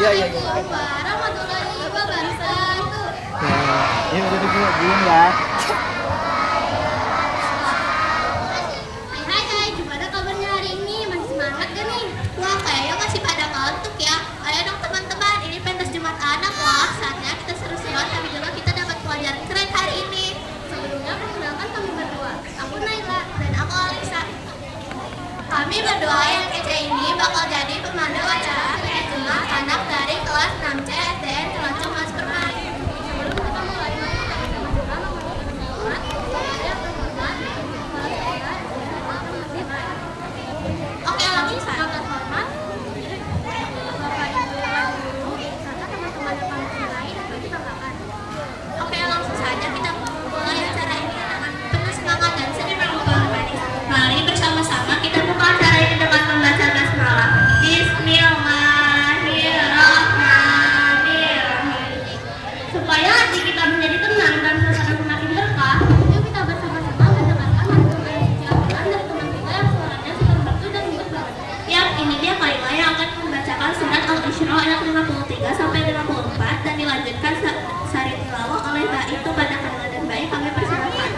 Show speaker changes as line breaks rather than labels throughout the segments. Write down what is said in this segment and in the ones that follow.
Assalamualaikum warahmatullahi wabarakatuh.
Ini udah dulu ya.
Hai, gimana kabarnya hari ini? Masih semangat gak nih? Wah, kayaknya masih pada ngantuk ya. Ayo dong teman-teman, ini pentas Jumat Anak loh. Saatnya kita seru-seruan, tapi juga kita dapat pelajaran keren hari ini. Sebelumnya perkenalkan kami berdua. Aku Naila dan aku Alisa. Kami berdua yang kece ini bakal jadi pemandu acara pentas Jumat Anak dari kelas 6C SDN Celacung Mas Permai. Sebelum kita mulai, mari kita bersama-sama mengucapkan selamat kepada penghormat kepala sekolah dan Oke, langsung saja terhormat Bapak Ibu Guru serta teman-teman yang kami cintai dan kami banggakan. Oke, langsung saja kita mulai acara ini dengan penuh semangat dan seni berubah. Mari bersama-sama kita buka acara ini dengan membaca basmalah. Bismillahirrahmanirrahim. Supaya hati kita menjadi tenang dan suasana semakin berkah, yuk kita bersama-sama mendengarkan lantunan suci Al-Quran dari teman kita yang suaranya super merdu dan lembut banget. Yang ini dia Kaila yang akan membacakan surat Al-Isra ayat 53 sampai 54 dan dilanjutkan sari tilawah oleh Mbak itu pada Kaila dan Mbak. Kami persilakan.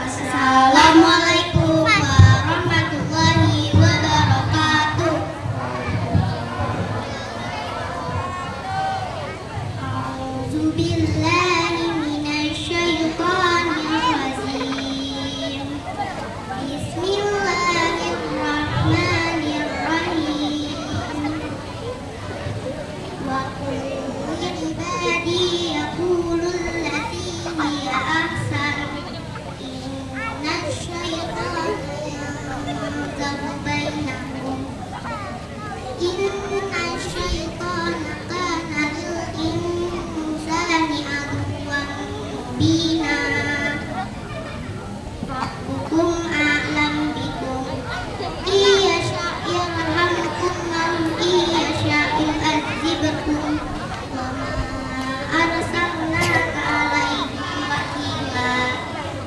Assalamualaikum warahmatullahi wabarakatuh. A'udzubillahi minasyaitonir rajim. Bismillahirrahmanirrahim. Wa qul ibadi yaqulul lati hiya ahsan.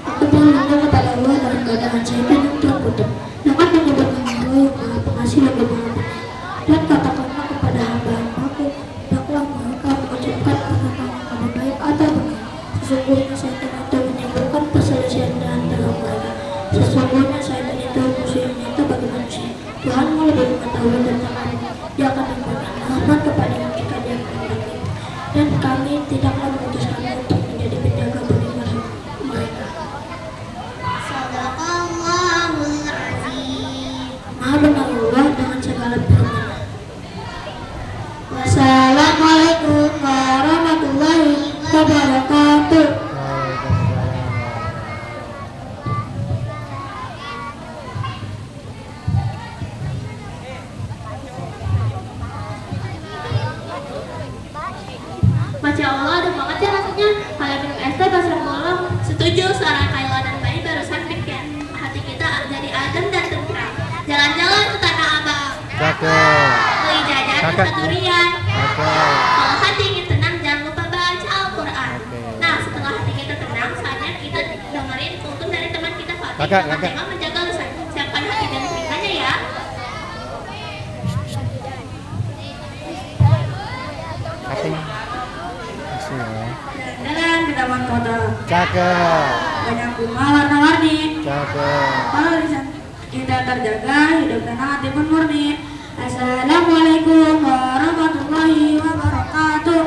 Aku berlindung kepada Allah dalam keadaan syaitan yang terkutuk. Jangan menyebabkan Allah yang maha pengasih dan maha penyayang. Dan katakanlah kepada hamba-hambaku, hendaklah mereka mengucapkan perkataan yang lebih baik atau benar. Sesungguhnya syaitan itu menimbulkan perselisihan di antara mereka. Sesungguhnya syaitan itu musuh yang nyata bagi manusia. Tuhanmu lebih mengetahui tentang kamu. Dia akan memberikan rahmat kepadanya jika dia menghendaki. Dan kami tidaklah mengutus kamu untuk menjadi penjaga bagi mereka.
Sadaqallahul azim.
Maha benar Allah dengan segala firman-Nya. Wassalamualaikum warahmatullahi wabarakatuh.
Masya Allah, ada banget ya rasanya. Kalau minum es teh pas Ramadan. Setuju, suara Kaila dan Bayi barusan bikin hati kita jadi adem dan tentram. Jalan-jalan ke Tanah Abang.
Cakep.
Beli jajan ke
Cakep.
Durian.
Cakep.
Kalau hati ingin tenang, jangan lupa baca Al-Quran. Nah, setelah hati kita tenang, saatnya kita dengerin tuntun dari teman kita Fatih.
Kakak.
Tema menjaga lisan. Siapkan hati dan telinganya ya.
Cutting.
Jalan ke taman kota.
Cakep.
Banyak bunga warna-warni.
Cakep.
Kalau lisan kita terjaga, hidup tenang, hati pun murni. Assalamualaikum warahmatullahi wabarakatuh.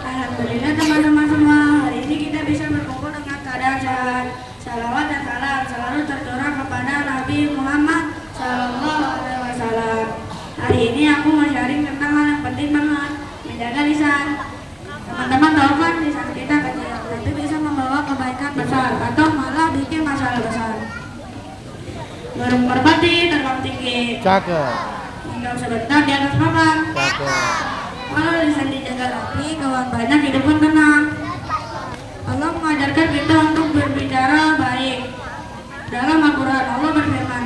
Alhamdulillah teman-teman semua, hari ini kita bisa berkumpul dengan keadaan sehat. Salawat dan salam selalu tercurah kepada Nabi Muhammad Sallallahu Alaihi Wasallam. Hari ini aku mau sharing tentang hal yang penting banget, menjaga lisan. Teman-teman tahu kan lisan kita kecil, tapi bisa membawa kebaikan besar atau malah bikin masalah besar. Burung merpati terbang tinggi,
Cakep.
tinggal sebentar di atas papan.
Cakep.
Kalau lisan dijaga rapi, kawan banyak hidup pun tenang. Allah mengajarkan kita untuk berbicara baik. Dalam Al-Quran Allah berfirman,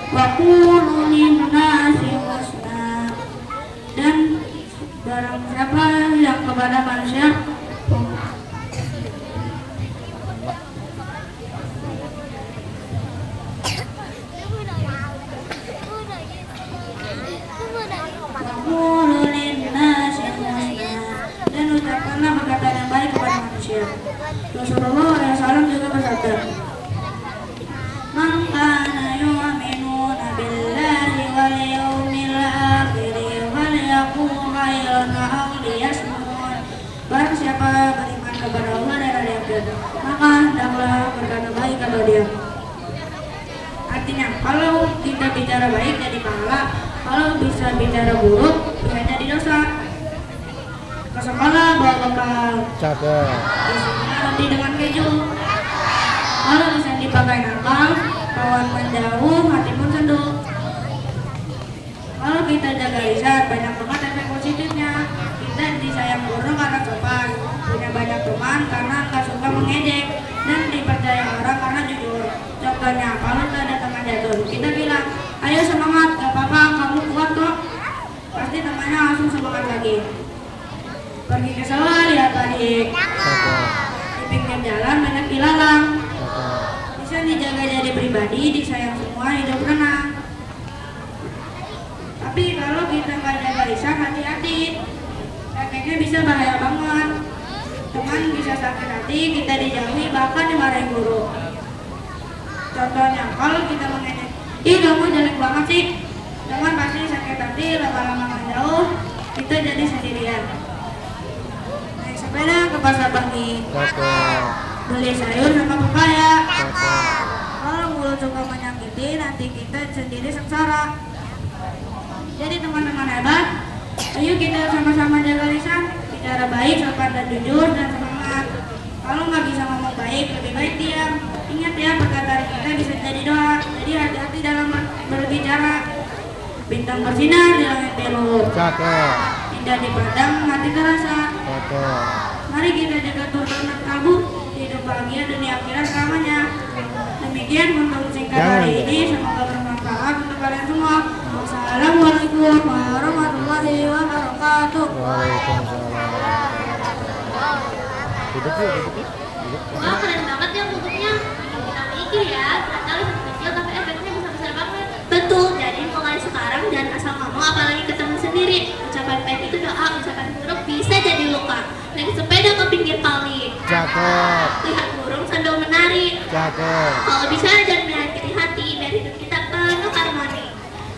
wa qulu lin-nasi husna. kepada manusia. Dan ucapkanlah perkataan yang baik kepada manusia. Rasulullah SAW juga bersabda, "Man kana yu'minu billahi wal yawmil akhir falyaqul khairan aw liyasmut." Barang siapa beriman kepada Allah dan hari akhir, maka hendaklah berkata baik kepada dia. Artinya, kalau kita bicara baik jadi pahala, kalau bisa bicara buruk bisa jadi dosa. Ke sekolah bawa bekal,
Cakep.
isinya roti dengan keju. Kalau bisa dipakai nakal, kawan menjauh, hati pun senduh. Kalau kita jaga lisan, banyak banget efek positifnya. Kita disayang guru karena sopan, punya banyak teman karena nggak suka mengejek, dan dipercaya orang karena jujur. Contohnya, kalau kita ada teman jatuh, kita bilang, "Ayo semangat, gak apa-apa, kamu kuat kok." Pasti temannya langsung semangat lagi. Pergi ke sawah, lihat balik.
Cakep.
Di pinggir jalan banyak ilalang.
Cakep.
Bisa dijaga jadi pribadi, disayang semua, hidup tenang. Tapi kalau kita nggak jaga lisan, hati-hati. Efeknya bisa bahaya banget. Teman bisa sakit hati, kita dijauhi, bahkan dimarahi guru. Contohnya, kalau kita mengejek, "Ih, kamu jelek banget sih." Teman pasti sakit hati, lama-lama menjauh, kita jadi sendirian. Naik sepeda ke pasar pagi,
Cakep.
beli sayur sama pepaya.
Cakep.
Kalau mulut suka menyakiti, nanti kita sendiri sengsara. Jadi teman-teman hebat, ayo kita sama-sama jaga lisan, bicara baik, sopan dan jujur, dan semangat. Kalau nggak bisa ngomong baik, lebih baik diam. Ingat ya, perkataan kita bisa jadi doa. Jadi hati-hati dalam berbicara. Bintang bersinar di langit biru,
Cakep.
indah dipandang, hati terasa.
Cakep.
Mari kita jaga turunan kalbu, hidup bahagia dunia akhirat selamanya. Demikian untuk singkat hari ini, semoga bermanfaat untuk kalian semua. Wassalamualaikum warahmatullahi wabarakatuh.
Waalaikumsalam. Duduk yuk, duduk yuk. Duduk.
Wah, keren banget ya bukunya. Kita mikir ya, ternyata lisan kecil tapi efeknya besar-besar banget. Betul, jadi mulai sekarang jangan asal ngomong apalagi ke teman sendiri. Ucapan baik itu doa, ucapan buruk bisa jadi luka. Naik sepeda ke pinggir kali,
Cakep.
lihat burung sambil menari.
Cakep.
Kalau bisa jangan menyakiti hati, biar hidup kita penuh harmoni.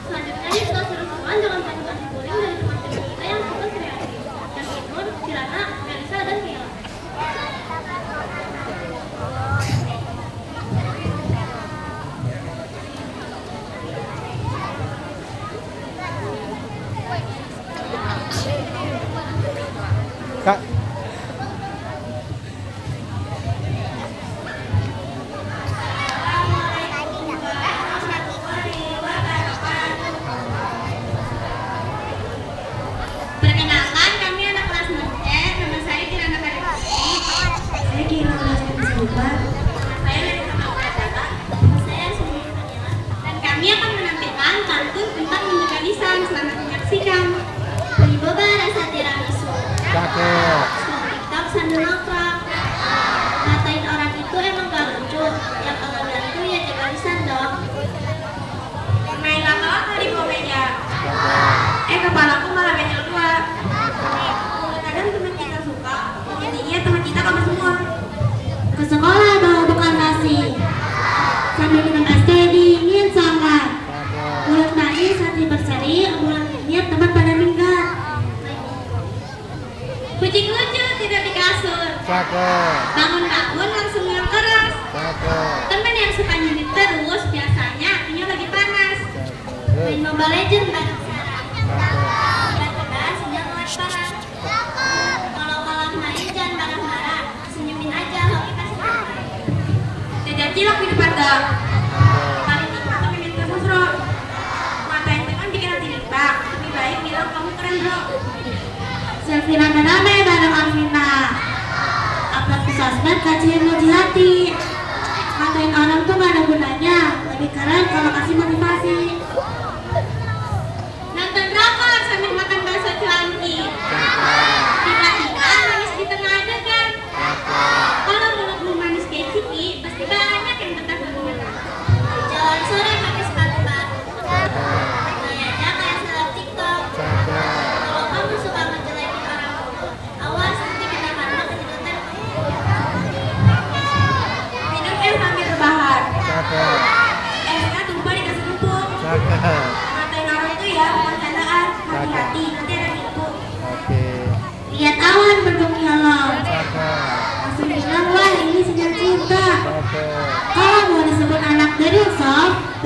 Selanjutnya kita seru-seruan dengan pasukan guling dari teman-teman kita yang fokus kreatif. Yang Nur, Kirana, Melisa, dan Mila.
Kak.
Perkenalkan, kami anak kelas 6E. Nama saya Kirana Karyawati.
Saya kira saya bisa lupa.
Nama saya Melisa Maulana. Nama saya Sumi Fanila. Dan kami akan menampilkan pantun tentang menjaga lisan. Selamat menyaksikan. Beli boba rasa tiramisu.
Cakep.
Scroll TikTok sambil nongkrong. Ngatain orang itu emang gak lucu. Yang Allah bantu ya jaga lisan dong. Main lama-lama di bawah meja. Kepalaku malah benjol dua. Kadang teman kita suka, intinya teman kita kabar semua. Ke sekolah bawa bekal nasi, sambil minum es teh dingin sangat. Mulut nangis, hati berseri, bulan niat teman pada minggat. Kucing lucu tidur di kasur,
Cakep.
bangun-bangun langsung yang keras.
Cakep.
Teman yang suka nyindir terus biasanya hatinya lagi panas. Main Mobile Legends bareng Sarah. Tiba-tiba sinyal telat parah. Kalau kalah main jangan marah-marah, senyumin aja kalau kita sedang main. Jajan cilok di depan gang. Paling tinggal tapi minta susro. Matain teman bikin hati limbah. Lebih baik bilang kamu keren bro. Selfie rame-rame bareng Alvina. Upload ke sosmed kajian muji hati. Ngatain orang tuh gak ada gunanya. Lebih keren kalau kasih motivasi. Nonton drakor sambil makan bakso cuanki. Tiba-tiba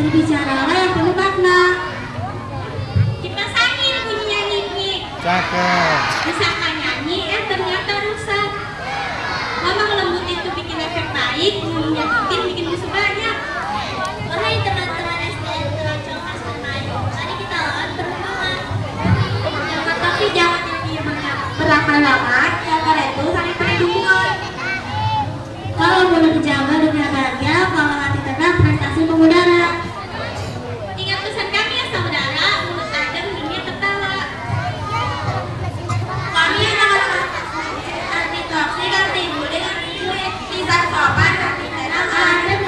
Berbicaralah yang penuh makna.
Kipas angin bunyinya ngik-ngik.
Cakep.
Disangka nyanyi, ternyata rusak. Ngomong lembut itu bikin efek baik, nyakitin bikin musuh banyak. Wahai teman-teman SDN Keroncong Khas Bermain, mari kita lawan perhubungan.
Tapi jangan beramai-ramai, karena itu saling perlindungan. Kalau boleh dijaga dunia bahagia, kalau hati tenang, prestasi mengudara.
Ingat pesan kami ya saudara, mulut adem, dunia tertawa.
Kami anak-anak anti toksik, anti bullying, bisa sopan, anti tenang, adem,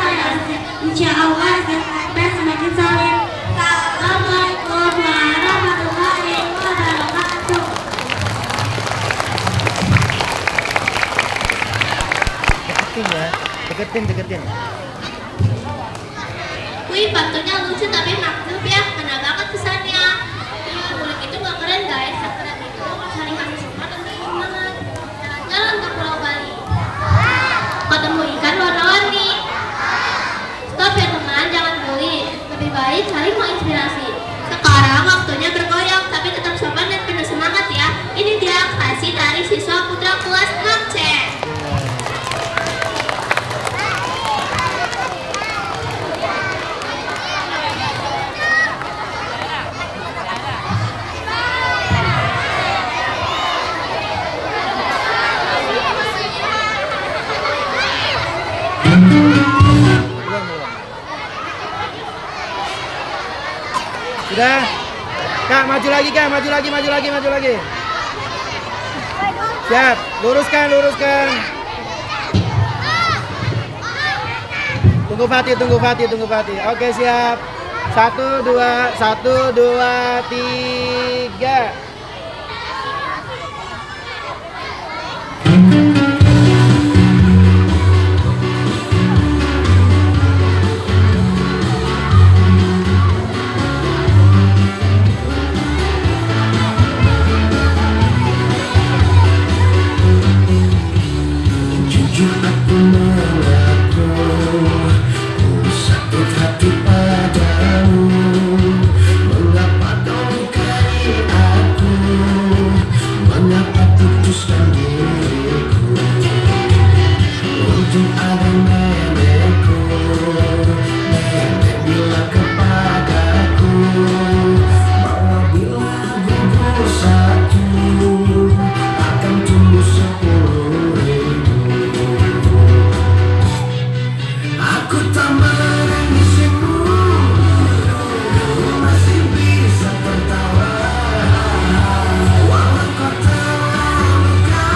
insya Allah SMP semakin solid. Assalamualaikum warahmatullahi wabarakatuh.
Deketin ya. Deketin.
Wih, pantunnya lucu tapi maklum ya, kena banget pesannya. Iya, mulut itu gak keren guys, yang keren itu saling kasih sopan dan semangat. Jalan-jalan ke Pulau Bali, ketemu ikan warna-warni. Stop ya teman, jangan bully. Lebih baik saling menginspirasi. Sekarang waktunya bergoyang, tapi tetap sopan dan penuh semangat ya. Ini dia aksi dari siswa putra kelas 6C.
Belum. Sudah. Kak, maju lagi Kak, maju lagi. Siap, luruskan. Tunggu Fatih. Oke, siap. 1, 2, 3.
Jujur aku mengaku, ku sakit hati padamu. Mengapa kau lukai aku? Mengapa putuskan diriku? Untuk ada nenekku, nenek bilang kepadaku, bahwa bila gugur satu akan tumbuh 10.000. Aku tak menangisimu, masih bisa tertawa. Walau kau telah luka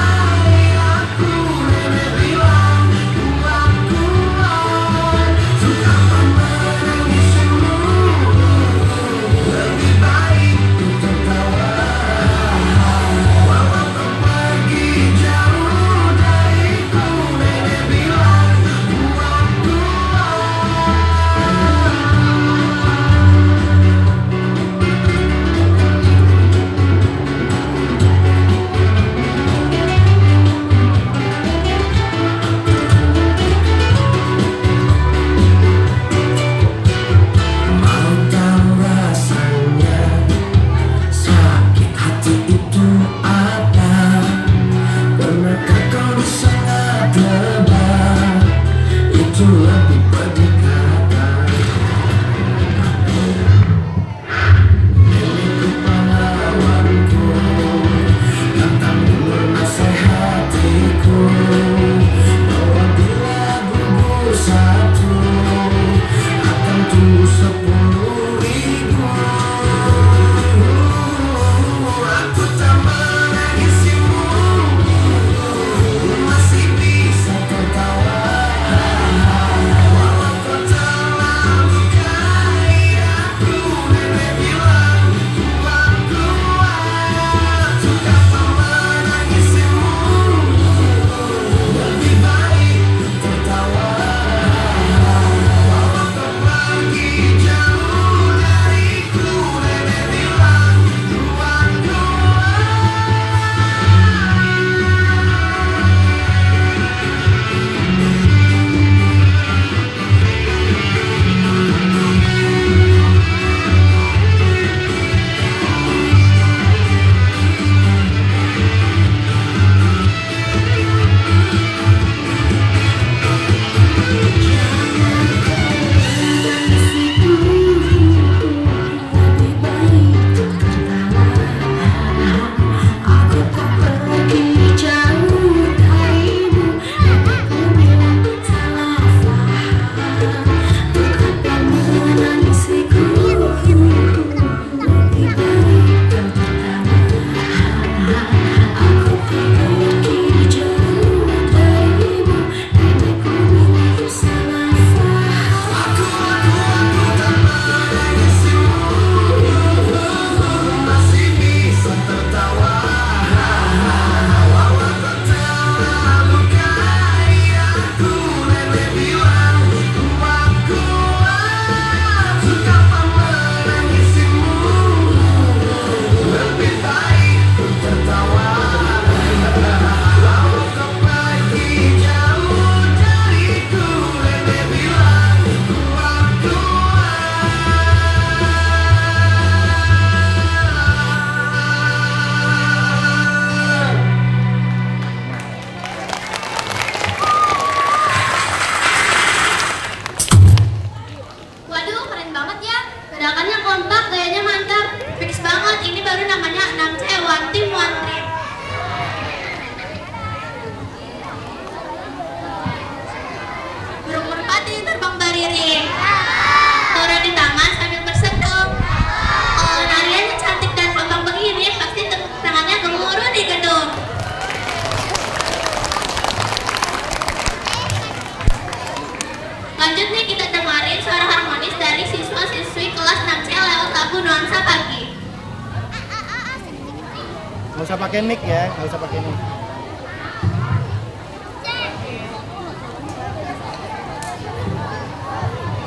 Nggak usah pakai mic ya, nggak usah pakai mic.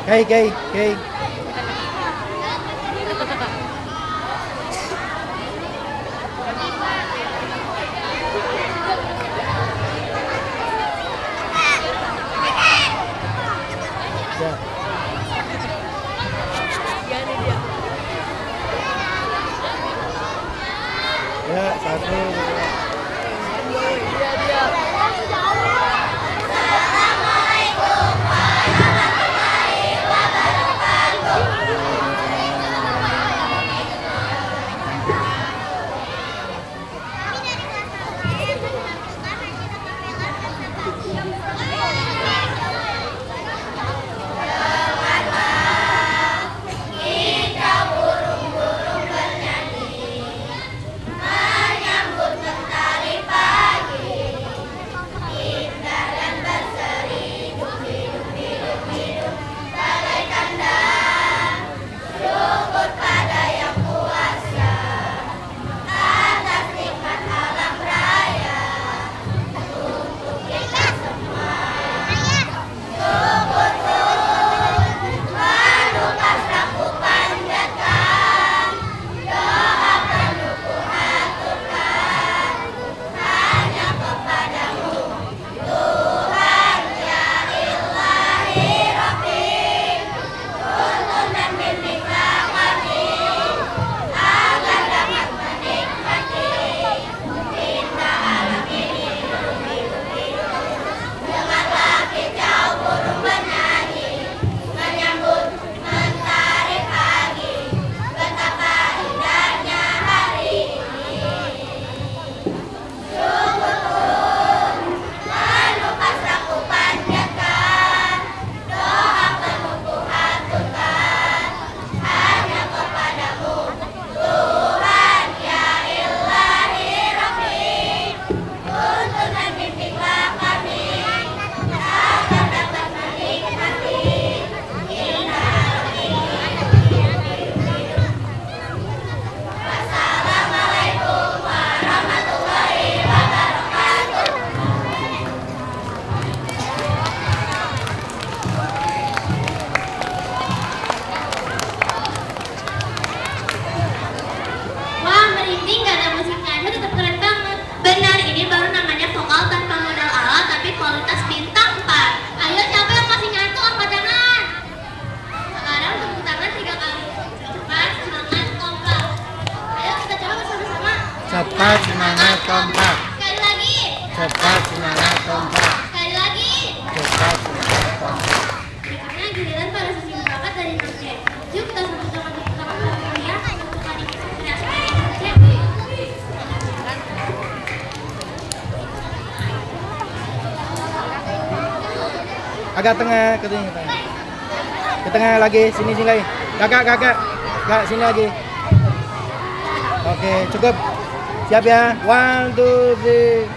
Kay. Ya, satu, dua.
Wah, merinding, gak ada musiknya aja tetap keren banget. Benar, ini baru namanya vokal tanpa modal alat tapi kualitas bintang 4. Ayo, siapa yang masih ngantuk angkat tangan? Sekarang tepuk tangan 3 kali. Cepat, semangat, kompak. Ayo kita coba bersama-sama.
Cepat, semangat, kompak.
Sekali lagi.
Cepat, semangat, kompak.
Sekali lagi.
Cepat, semangat, kompak.
Berikutnya giliran para siswi berangkat dari C. Yuk kita sama-sama tepuk tangan dulu ya. Untuk kali kreasi dari C.
Agak tengah, ke sini. Ke tengah lagi, sini lagi. Kakak. Kak, sini lagi. Oke, cukup. Siap ya? 1, 2, 3.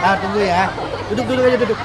Ah, tunggu ya. Duduk dulu aja duduk.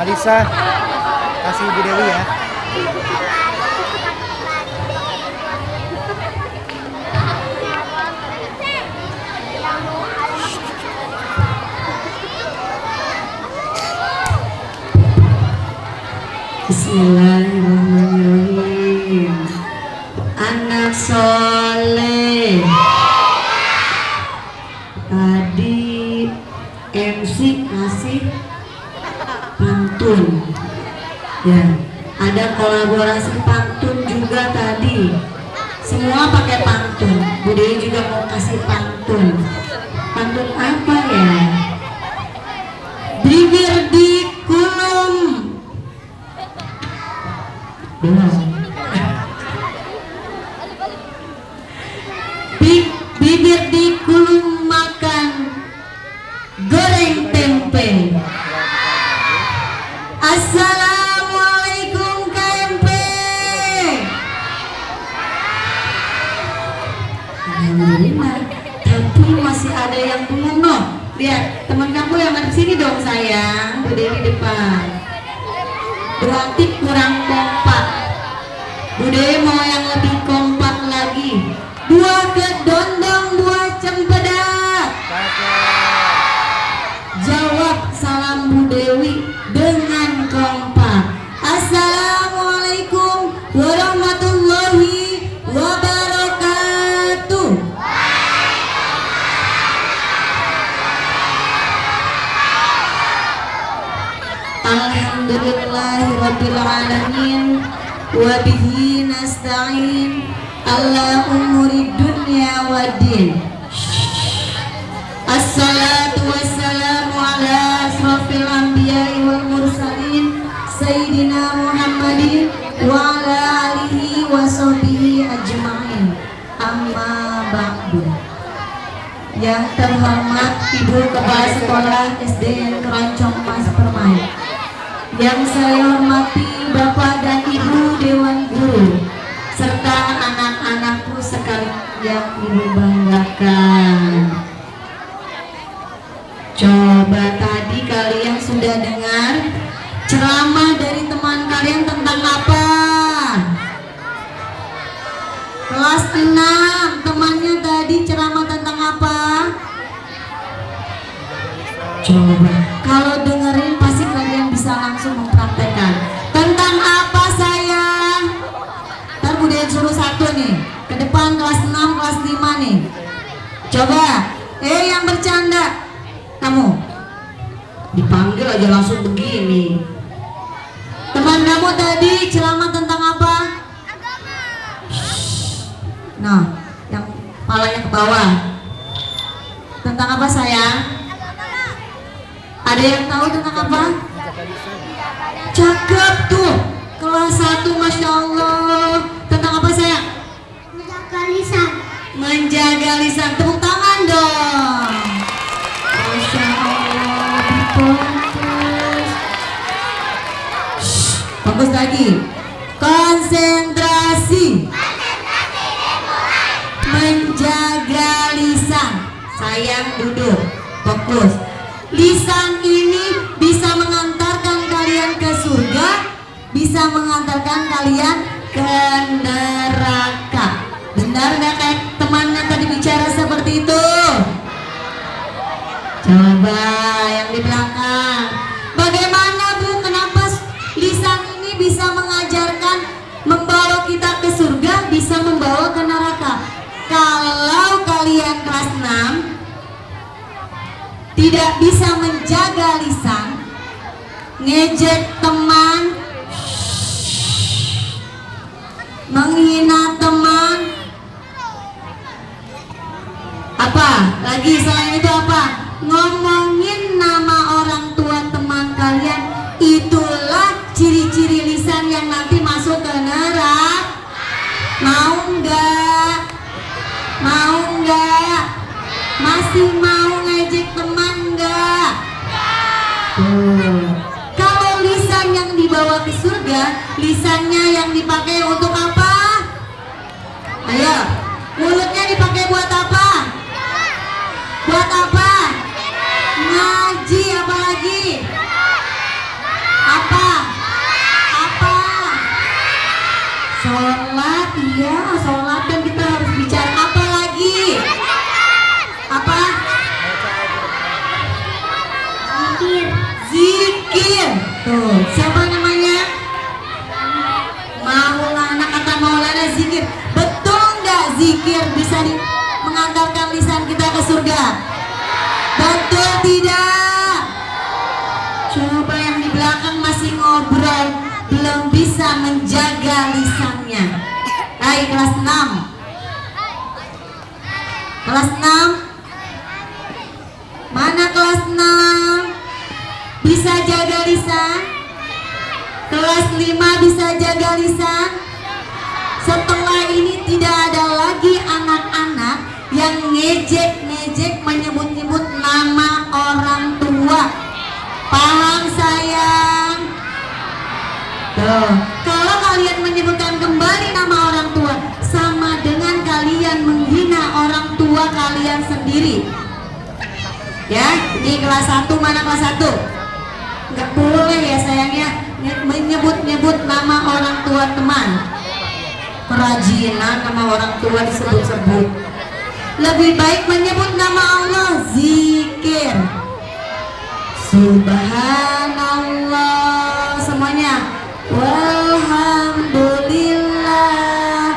Alisa, kasih Ibu Dewi ya.
Bismillahirrahmanirrahim. Anak soleh. Tadi MC kasih pantun. Ya, ada kolaborasi pantun juga tadi. Semua pakai pantun. Bu Dewi juga mau kasih pantun. Pantun apa ya? Bibir di kulum. Belum. Bibir di kulum makan goreng tempe. Assalamualaikum KMP. Alhamdulillah. Tapi masih ada yang belum loh. Lihat teman kamu yang ada di sini dong sayang. Bu Dewi depan. Berarti kurang kompak. Bu Dewi mau yang lebih kompak lagi. Dua kedondong, dua cempedak. Jawab salam Bu Dewi dengan kompak. Assalamualaikum warahmatullahi wabarakatuh. Alhamdulillahirabbil alamin wa bihi nasta'in ala umuri dunya waddin. Assalatu wassalamu ala asrafil anbiya'i wal mursalin Sayyidina Muhammadin wa ala alihi wa sahbihi ajma'in. Amma ba'du. Yang terhormat Ibu Kepala Sekolah SDN Keroncong Mas Permai, yang saya hormati Bapak dan Ibu Dewan Guru, serta anak-anakku sekalian yang Ibu banggakan. Coba tadi kalian sudah dengar ceramah dari teman kalian tentang apa? Kelas 6, temannya tadi ceramah tentang apa? Coba, kalau dengerin pasti kalian bisa langsung mempraktekkan. Tentang apa sayang? Ntar Bu Dewi suruh satu nih, ke depan kelas 6, kelas 5 nih. Coba, yang bercanda. Kamu dipanggil aja langsung begini. Teman kamu tadi ceramah tentang apa? Agama. Nah, yang palanya ke bawah. Tentang apa sayang? Ada yang tahu tentang apa? Cakep tuh. Kelas 1 Masya Allah. Tentang apa sayang?
Menjaga lisan.
Menjaga lisan. Tepuk tangan dong. Masya Allah, bagus lagi. Konsentrasi. Menjaga lisan. Sayang duduk, fokus. Lisan ini bisa mengantarkan kalian ke surga, bisa bisa mengantarkan kalian ke neraka. Benar nggak kayak temannya tadi bicara seperti itu? Coba yang di belakang. Bagaimana Bu? Kenapa lisan ini bisa mengajarkan, membawa kita ke surga, bisa membawa ke neraka? Kalau kalian kelas 6 tidak bisa menjaga lisan, ngejek teman, menghina teman, apa lagi selain itu, apa, ngomongin nama orang tua teman kalian, itulah ciri-ciri lisan yang nanti masuk ke neraka. Mau nggak? Mau nggak? Masih mau ngejek teman nggak? Kalau lisan yang dibawa ke surga, lisannya yang dipakai untuk apa? Ayo, mulutnya dipakai buat apa? Buat apa? Ngaji, apa lagi? Apa? Apa? Sholat, iya, sholat kan kita harus bicara. Apa lagi? Apa?
Zikir.
Zikir. Tuh, siapa namanya? Maulana, kata Maulana zikir. Betul nggak zikir bisa mengantarkan lisan kita ke surga? Betul tidak? Coba yang di belakang masih ngobrol, belum bisa menjaga lisannya. Hai, kelas 6. Kelas 6. Mana kelas 6? Bisa jaga lisan? Kelas 5 bisa jaga lisan? Setelah ini tidak ada lagi anak-anak yang ngejek-ngejek, menyebut-nyebut nama orang tua. Paham sayang? Tuh, kalau kalian menyebutkan kembali nama orang tua, sama dengan kalian menghina orang tua kalian sendiri. Ya, ini kelas 1, mana kelas 1? Nggak boleh ya sayangnya menyebut-nyebut nama orang tua teman. Kerajinan nama orang tua disebut-sebut. Lebih baik menyebut nama Allah, zikir. Subhanallah, semuanya. Walhamdulillah,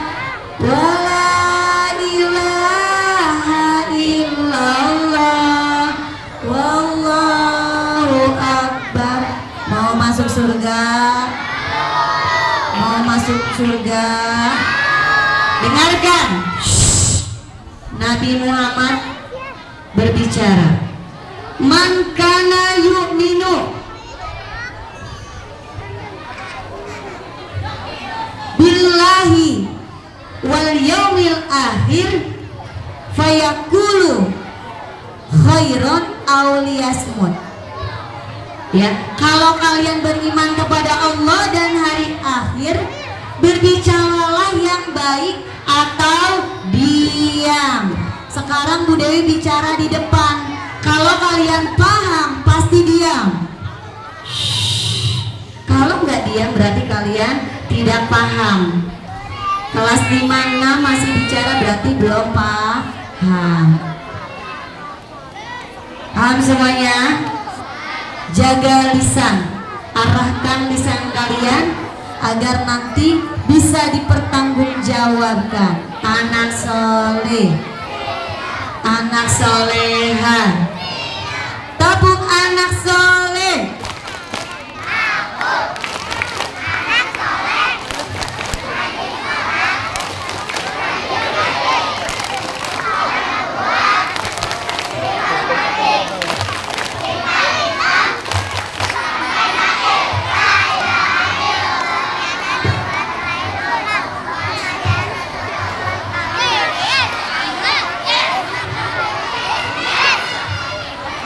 wala ilaha illallah, wallahu akbar. Mau masuk surga? Mau masuk surga? Dengarkan. Nabi Muhammad berbicara, man kana yu'minu billahi wal yaumil akhir fayaqulu khairan aw liyasmut. Ya, kalau kalian beriman kepada Allah dan hari akhir, berbicaralah yang baik atau diam. Sekarang Bu Dewi bicara di depan. Kalau kalian paham, pasti diam. Kalau nggak diam, berarti kalian tidak paham. Kelas 5-6 masih bicara, berarti belum paham. Paham semuanya? Jaga lisan, arahkan lisan kalian agar nanti bisa dipertanggungjawabkan. Anak soleh, anak soleha, tabung anak soleh.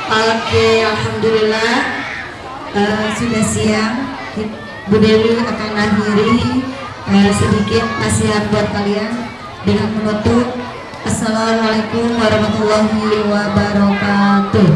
Oke, alhamdulillah sudah siang. Bu Dewi akan akhiri sedikit nasihat buat kalian dengan menutup. Assalamualaikum warahmatullahi wabarakatuh.